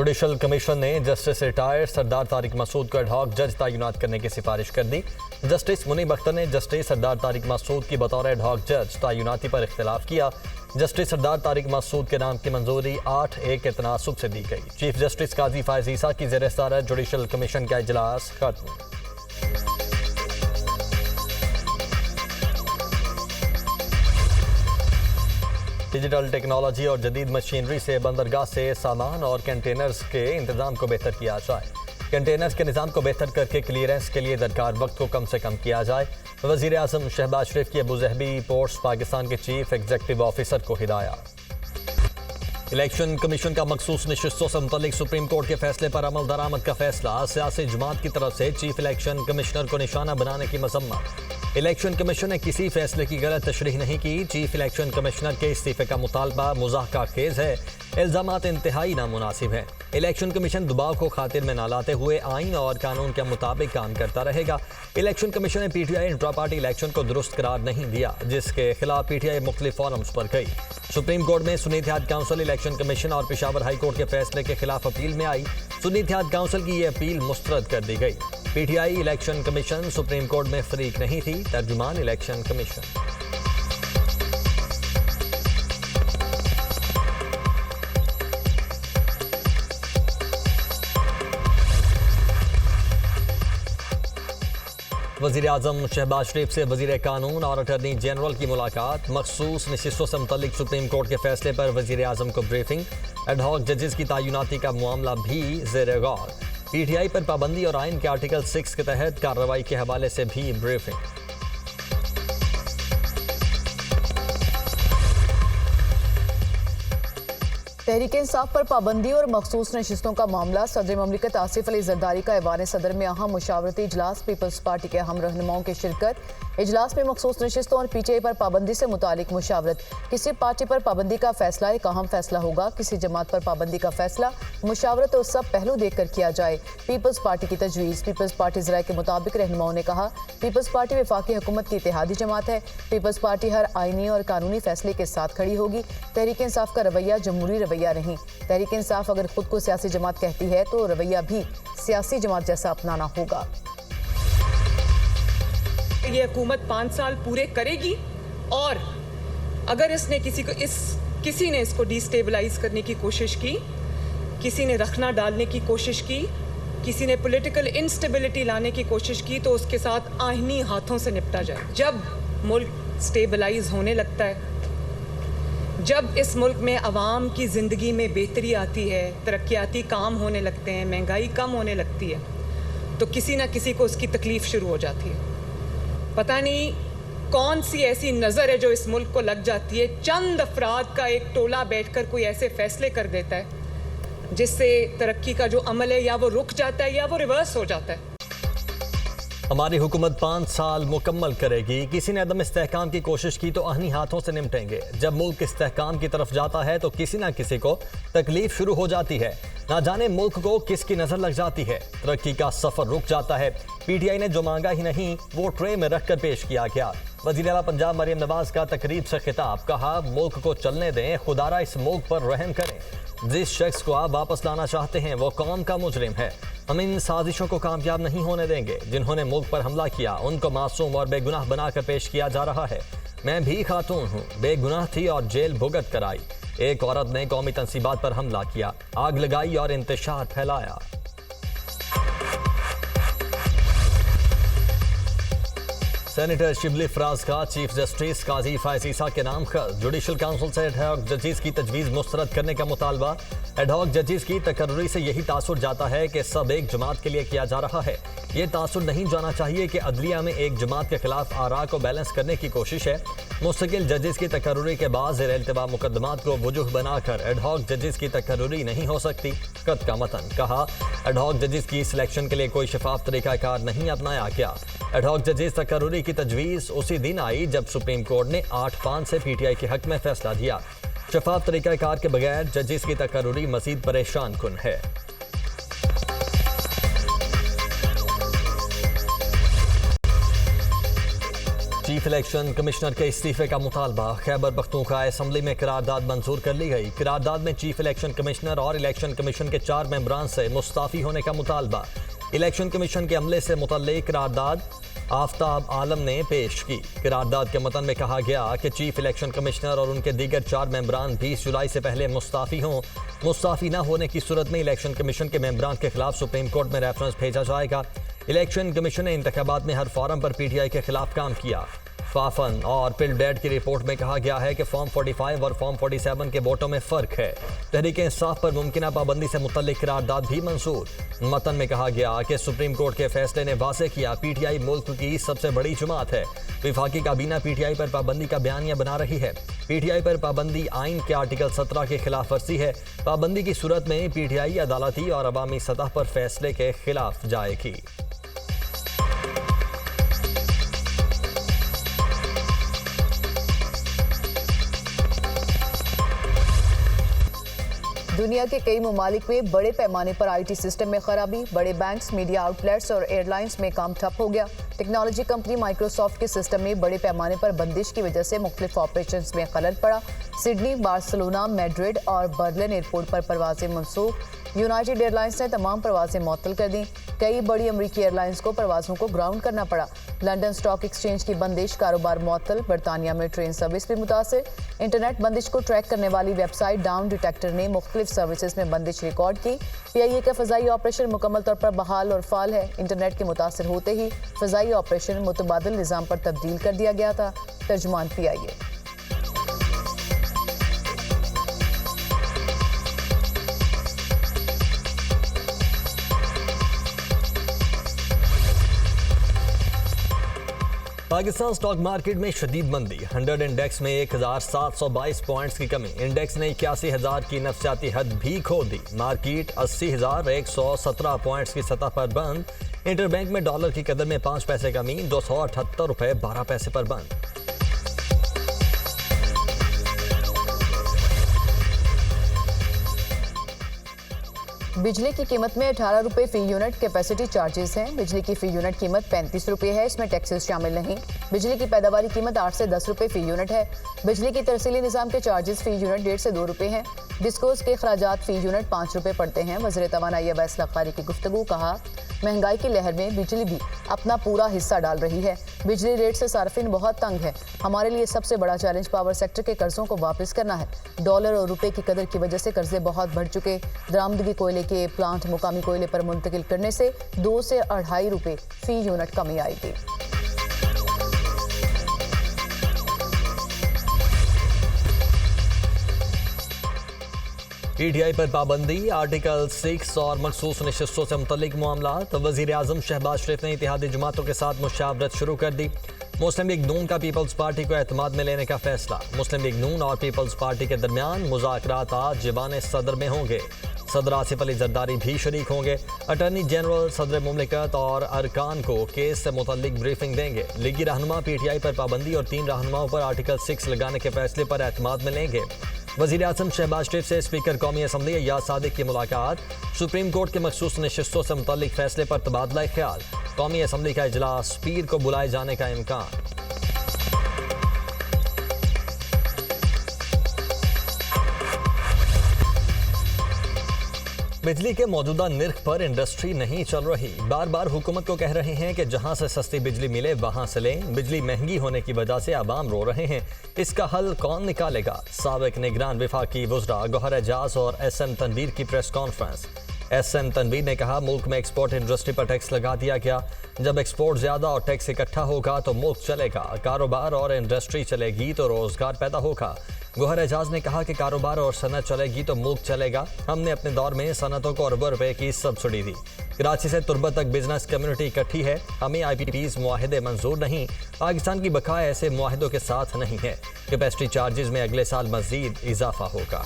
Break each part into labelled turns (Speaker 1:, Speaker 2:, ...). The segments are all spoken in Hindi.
Speaker 1: जुडिशल कमीशन ने जस्टिस रिटायर्ड सरदार तारिक मसूद को एडहॉक जज तैनात करने की सिफारिश कर दी। जस्टिस मुनीब अख्तर ने जस्टिस सरदार तारिक मसूद की बतौर एडहॉक जज तैनाती पर इख्तिलाफ किया। जस्टिस सरदार तारिक मसूद के नाम की मंजूरी 8-1 के तनासुब से दी गई। चीफ जस्टिस काजी फायज ईसा की ज़ेर सदारत जुडिशल कमीशन का इजलास खत्म। डिजिटल टेक्नोलॉजी और जदीद मशीनरी से बंदरगाह से सामान और कंटेनर्स के इंतजाम को बेहतर किया जाए। कंटेनर्स के निज़ाम को बेहतर करके क्लियरेंस के लिए दरकार वक्त को कम से कम किया जाए। वज़ीर आज़म शहबाज शरीफ की अबू ज़हबी पोर्ट्स पाकिस्तान के चीफ एग्जीक्यूटिव ऑफिसर को हिदायत। इलेक्शन कमीशन का मखसूस नशिस्तों से मुतल्लिक सुप्रीम कोर्ट के फैसले पर अमल दरामद का फैसला। सियासी जमात की तरफ से चीफ इलेक्शन कमिश्नर को निशाना बनाने की मजम्मत। इलेक्शन कमीशन ने किसी फैसले की गलत तशरीह नहीं की। चीफ इलेक्शन कमिश्नर के इस्तीफे का मुतालबा मुज़ाहका खेज है। इल्ज़ामात इंतहाई नामुनासिब हैं। इलेक्शन कमीशन दबाव को खातिर में न लाते हुए आइन और कानून के मुताबिक काम करता रहेगा। इलेक्शन कमीशन ने पीटीआई इंट्रा पार्टी इलेक्शन को दुरुस्त करार नहीं दिया, जिसके खिलाफ पीटीआई मुख्तलिफ फोरम्स पर गई। सुप्रीम कोर्ट में सुन्नी इत्तेहाद काउंसिल इलेक्शन कमीशन और पेशावर हाई कोर्ट के फैसले के खिलाफ अपील में आई। सुन्नी इत्तेहाद काउंसिल की यह अपील मुस्तरद कर दी गई। PTI election commission supreme court में फरीक नहीं थी। तर्जुमान इलेक्शन कमीशन। वज़ीर आज़म शहबाज शरीफ से वज़ीर कानून और अटॉर्नी जनरल की मुलाकात। मखसूस नशिस्तों से मुतल्लिक सुप्रीम कोर्ट के फैसले पर वज़ीर आज़म को ब्रीफिंग। एडहॉक जजेस की तैनाती का मामला भी ज़ेर गौर। पीटीआई पर पाबंदी और आइन के आर्टिकल 6 के तहत कार्रवाई के हवाले से भी ब्रीफिंग।
Speaker 2: तहरीक इंसाफ पर पाबंदी और मखसूस नशिस्तों का मामला। सदर ममलिकत आसिफ अली जरदारी का ऐवान सदर में अहम मुशावरती इजलास। पीपल्स पार्टी के अहम रहनुमाओं की शिरकत। इजलास में मखसूस नशिस्तों और पीटीआई पर पाबंदी से मुतालिक मुशावरत। किसी पार्टी पर पाबंदी का फैसला एक अहम फैसला होगा। किसी जमात पर पाबंदी का फैसला मुशावरत और सब पहलू देखकर किया जाए। पीपल्स पार्टी की तजवीज़। पीपल्स पार्टी ज़राए के मुताबिक रहनुमाओं ने कहा, पीपल्स पार्टी वफाकी हुकूमत की इत्तेहादी जमात है। पीपल्स पार्टी हर आइनी और कानूनी फैसले के साथ खड़ी होगी। तहरीक इंसाफ का रवैया जमहूरी रवैया नहीं। तहरीक इंसाफ अगर खुद को सियासी जमात कहती है तो रवैया भी सियासी जमात जैसा अपनाना होगा।
Speaker 3: ये हुकूमत 5 साल पूरे करेगी और अगर इसने किसी ने इसको डिस्टेबलाइज करने की कोशिश की, किसी ने रखना डालने की कोशिश की, किसी ने पॉलिटिकल इंस्टेबिलिटी लाने की कोशिश की, तो उसके साथ आईनी हाथों से निपटा जाए। जब मुल्क स्टेबलाइज होने लगता है, जब इस मुल्क में आवाम की ज़िंदगी में बेहतरी आती है, तरक्याती काम होने लगते हैं, महंगाई कम होने लगती है, तो किसी ना किसी को उसकी तकलीफ़ शुरू हो जाती है। पता नहीं कौन सी ऐसी नज़र है जो इस मुल्क को लग जाती है। चंद अफराद का एक टोला बैठकर कोई ऐसे फैसले कर देता है जिससे तरक्की का जो अमल है या वो रुक जाता है या वो रिवर्स हो जाता है।
Speaker 1: हमारी हुकूमत 5 साल मुकम्मल करेगी। किसी ने अदम इस्तेहकाम की कोशिश की तो आहनी हाथों से निपटेंगे। जब मुल्क इस्तेहकाम की तरफ जाता है तो किसी ना किसी को तकलीफ शुरू हो जाती है। ना जाने मुल्क को किसकी नजर लग जाती है। तरक्की का सफर रुक जाता है। पीटीआई ने जो मांगा ही नहीं वो ट्रे में रखकर पेश किया गया। वज़ीर आला पंजाब मरियम नवाज का तकरीब से खिताब। कहा, मुल्क को चलने दें, खुदारा इस मुल्क पर रहम करें। जिस शख्स को आप वापस लाना चाहते हैं वो कौम का मुजरिम है। हम इन साजिशों को कामयाब नहीं होने देंगे। जिन्होंने मुल्क पर हमला किया उनको मासूम और बेगुनाह बनाकर पेश किया जा रहा है। मैं भी खातून हूँ, बेगुनाह थी और जेल भुगत कर आई। एक औरत ने कौमी तंसीबात पर हमला किया, आग लगाई और इंतशार फैलाया। सेनेटर शिबली फराज का चीफ जस्टिस काजी फायज ईसा के नाम खत। जुडिशल काउंसिल से एडहॉक जजेस की तजवीज़ मुस्तरद करने का मुतालबा। एडहॉक जजेस की तकर्री से यही तासुर जाता है कि सब एक जमात के लिए किया जा रहा है। ये तासुर नहीं जाना चाहिए कि अदलिया में एक जमात के खिलाफ आरा को बैलेंस करने की कोशिश है। मुस्तकिल जजेस की तकर्री के बाद ज़ेर इल्तिवा मुकदमात को वजूह बनाकर एडहॉक जजेस की तकर्री नहीं हो सकती। खत का मतन। कहा, एडहॉक जजेस की सिलेक्शन के लिए कोई शफाफ तरीकाकार नहीं अपनाया गया। एडहॉक जजेस तकर्री की तजवीज़ उसी दिन आई जब सुप्रीम कोर्ट ने 8-5 से पीटीआई के हक में फैसला दिया। शफाफ तरीकाकार के बगैर जजेस की तकर्री मजीद परेशान कुन है। चीफ इलेक्शन कमिश्नर के इस्तीफे का मुतालबा। खैबर पख्तूनख्वा असेंबली में करारदाद मंजूर कर ली गई। करारदाद में चीफ इलेक्शन कमिश्नर और इलेक्शन कमीशन के 4 मेंबरान से मुस्ताफी होने का मुतालबा। इलेक्शन कमीशन के अमले से मुतल्लिक करारदाद आफ्ताब आलम ने पेश की। करारदाद के मतन में कहा गया कि चीफ इलेक्शन कमिश्नर और उनके दीगर 4 मेंबरान 20 जुलाई से पहले मुस्ताफी हों। मुस्ताफी न होने की सूरत में इलेक्शन कमीशन के मेंबरान के खिलाफ सुप्रीम कोर्ट में रेफरेंस भेजा जाएगा। इलेक्शन कमीशन ने इंतखाबात में हर फॉर्म पर पीटीआई के खिलाफ काम किया। फाफन और पिलडेड की रिपोर्ट में कहा गया है कि फॉर्म 45 और फॉर्म 47 के वोटों में फर्क है। तहरीक इंसाफ पर मुमकिना पाबंदी से मुतल्लिक करारदाद भी मंजूर। मतन में कहा गया कि सुप्रीम कोर्ट के फैसले ने वाज़ेह किया पीटीआई मुल्क की सबसे बड़ी जमात है। विफाकी काबीना पीटीआई पर पाबंदी का बयानिया बना रही है। पीटीआई पर पाबंदी आइन के आर्टिकल 17 के खिलाफ वर्जी है। पाबंदी की सूरत में पीटीआई अदालती और अवामी सतह पर फैसले के खिलाफ जाएगी।
Speaker 2: दुनिया के कई ममालिक में बड़े पैमाने पर आईटी सिस्टम में खराबी। बड़े बैंक्स, मीडिया आउटलेट्स और एयरलाइंस में काम ठप हो गया। टेक्नोलॉजी कंपनी माइक्रोसॉफ्ट के सिस्टम में बड़े पैमाने पर बंदिश की वजह से मुख्तलिफ ऑपरेशंस में खलल पड़ा। सिडनी, बार्सिलोना, मैड्रिड और बर्लिन एयरपोर्ट पर परवाजें मनसूख। यूनाइटेड एयरलाइंस ने तमाम परवाजें मुअत्तल कर दी। कई बड़ी अमरीकी एयरलाइंस को परवाजों को ग्राउंड करना पड़ा। लंदन स्टॉक एक्सचेंज की बंदिश, कारोबार मुअत्तल। बरतानिया में ट्रेन सर्विस भी मुतासिर। इंटरनेट बंदिश को ट्रैक करने वाली वेबसाइट डाउन डिटेक्टर ने मुख्तलिफ सर्विसेज में बंदिश रिकॉर्ड की। पीआईए का फ़ज़ाई ऑपरेशन मुकम्मल तौर पर बहाल और फाल है। इंटरनेट के मुतासिर होते ही फ़ज़ाई ऑपरेशन मुतबादिल निज़ाम पर तब्दील कर दिया गया था। तर्जुमान पीआईए।
Speaker 1: पाकिस्तान स्टॉक मार्केट में शदीद मंदी। 100 इंडेक्स में 1722 पॉइंट्स की कमी। इंडेक्स ने 81,000 की नफसियाती हद भी खो दी। मार्केट 80,117 पॉइंट्स की सतह पर बंद। इंटरबैंक में डॉलर की कदर में 5 पैसे कमी, 278 रुपए 12 पैसे पर बंद।
Speaker 2: बिजली की कीमत में 18 रुपये फी यूनिट कैपेसिटी चार्जेस हैं। बिजली की फी यूनिट कीमत 35 रुपये है, इसमें टैक्सेस शामिल नहीं। बिजली की पैदावारी कीमत 8 से 10 रुपये फी यूनिट है। बिजली की तरसीली निज़ाम के चार्जेस फी यूनिट 1.5 से 2 रुपये हैं। डिस्कोस के अखराजात फी यूनिट 5 रुपये पड़ते हैं। वज़ीर तवानाई अवैस लखारी की गुफ्तगू। कहा, महंगाई की लहर में बिजली भी अपना पूरा हिस्सा डाल रही है। बिजली रेट से सार्फिन बहुत तंग है। हमारे लिए सबसे बड़ा चैलेंज पावर सेक्टर के कर्जों को वापस करना है। डॉलर और रुपए की कदर की वजह से कर्जे बहुत बढ़ चुके। दरामदगी कोयले के प्लांट मुकामी कोयले पर मुंतकिल करने से 2 से 2.5 रुपये फी यूनिट कमी आएगी।
Speaker 1: पीटीआई पर पाबंदी, आर्टिकल 6 और मखसूस नशिस्तों से मुतल्लिक मामला। तो वज़ीर आज़म शहबाज शरीफ ने इत्तेहादी जमातों के साथ मुशावरत शुरू कर दी। मुस्लिम लीग नून का पीपल्स पार्टी को एतमाद में लेने का फैसला। मुस्लिम लीग नून और पीपल्स पार्टी के दरमियान मुज़ाकरात आज जवान सदर में होंगे। सदर आसिफ अली जरदारी भी शरीक होंगे। अटॉर्नी जनरल सदर मुमलिकत और अरकान को केस से मुतल्लिक ब्रीफिंग देंगे। लीगी रहनुमा पीटीआई पर पाबंदी और 3 रहनुमाओं पर आर्टिकल 6 लगाने के फैसले पर एतमाद में लेंगे। वज़ीर आज़म शहबाज शरीफ से स्पीकर कौमी असम्बली अय्याज सादिक की मुलाकात। सुप्रीम कोर्ट के मखसूस नशिस्तों से मुतल्लिक फैसले पर तबादला ख्याल। कौमी असम्बली का इजलास पीर को बुलाए जाने का इम्कान। बिजली के मौजूदा निर्ख पर इंडस्ट्री नहीं चल रही। बार बार हुकूमत को कह रहे हैं कि जहां से सस्ती बिजली मिले वहां से लें। बिजली महंगी होने की वजह से आवाम रो रहे हैं। इसका हल कौन निकालेगा? साबिक निगरान विफाकी वुज़रा गौहर एजाज और एसएम तनवीर की प्रेस कॉन्फ्रेंस। एसएम तनवीर ने कहा, मुल्क में एक्सपोर्ट इंडस्ट्री पर टैक्स लगा दिया गया। जब एक्सपोर्ट ज्यादा और टैक्स इकट्ठा होगा तो मुल्क चलेगा। कारोबार और इंडस्ट्री चलेगी तो रोजगार पैदा होगा। गौहर एजाज ने कहा कि कारोबार और सनत चलेगी तो मुल्क चलेगा। हमने अपने दौर में सनतों को अरबों रुपए की सब्सिडी दी। कराची से तुर्बत तक बिजनेस कम्युनिटी इकट्ठी है। हमें IPPs मुआहदे मंजूर नहीं। पाकिस्तान की बका ऐसे मुआहदों के साथ नहीं है। कैपेसिटी चार्जेस में अगले साल मजीद इजाफा होगा।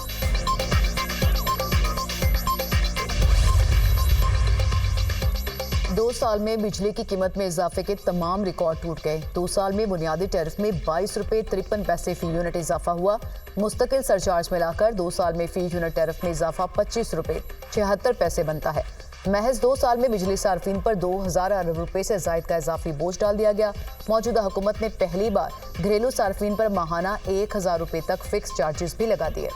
Speaker 2: दो साल में बिजली की कीमत में इजाफे के तमाम रिकॉर्ड टूट गए। 2 साल में बुनियादी टैरिफ में 22 रुपये 53 पैसे फी यूनिट इजाफा हुआ। मुस्तकिल सरचार्ज मिलाकर 2 साल में फी यूनिट टैरिफ में इजाफा 25 रुपये 76 पैसे बनता है। महज 2 साल में बिजली सार्फिन पर 2000 अरब रुपए से जायद का इजाफी बोझ डाल दिया गया। मौजूदा हुकूमत ने पहली बार घरेलू सार्फिन पर माहाना 1000 रुपए तक फिक्स चार्जेस भी लगा दिए।